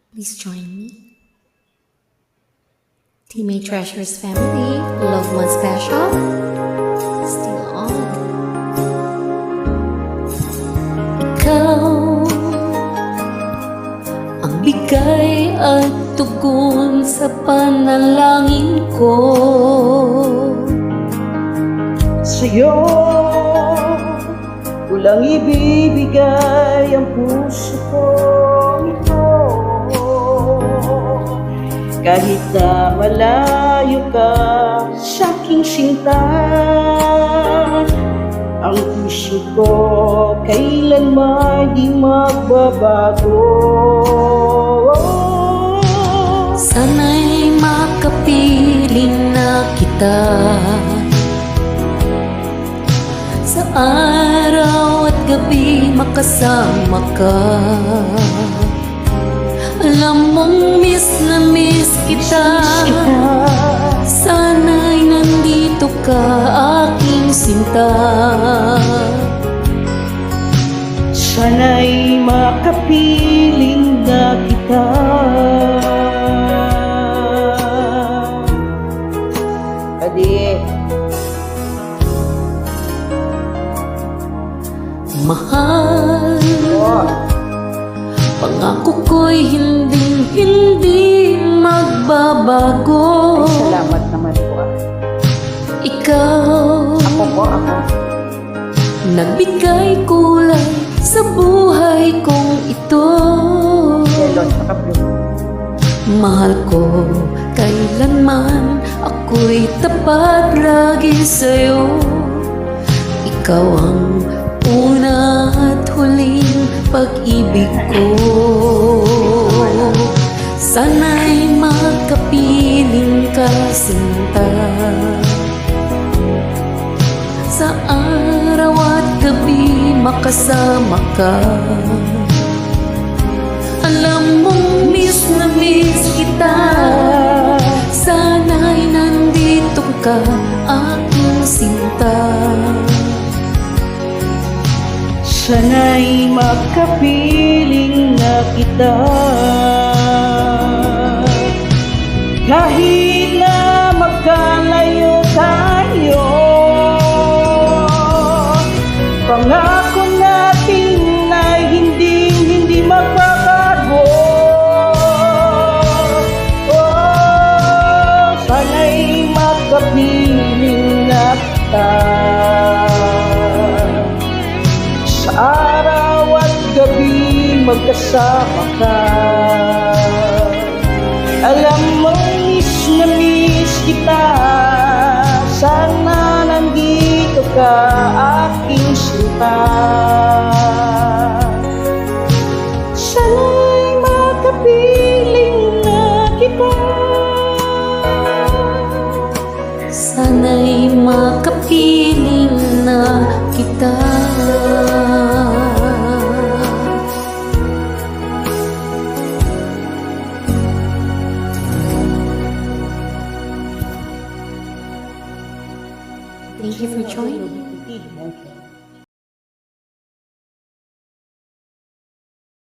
Please join me. Teammate Treasures family, loved one special, still on. Ikaw ang bigay at tugon sa panalangin ko. Sa'yo ko lang ibibigay ang puso ko ito. Kahit na malayo ka sa aking sinta, ang puso ko kailanman di magbabago. Sana'y makapiling na kita sa araw at gabi, makasama ka. Alam mong miss na miss kita. Sana'y nandito ka, aking sinta. Sana'y makapiling na kita. Adi, mahal, pangako ko'y hindi magbabago. ay, salamat naman po. Ikaw Ako. nagbigay kulay sa buhay kong ito. Yellow, saka blue. Mahal ko kailanman, ako'y tapat lagi sa'yo. Ikaw ang una at huling pag-ibig ko. Sana'y makapiling ka, sinta, sa araw at gabi, makasama ka. Alam mong miss na miss kita. Sana'y nandito ka, aking sinta. Sana'y makapiling na kita. Kahit na magkalayo tayo, pangako natin ay hindi magbabago. Sana'y makapiling na kita. Sa araw at gabi magkasama ka. Alam mo miss na miss kita. Sana nandito ka, aking sinta. Sana'y makapiling na kita. Sana'y makapiling na kita. Thank you for joining.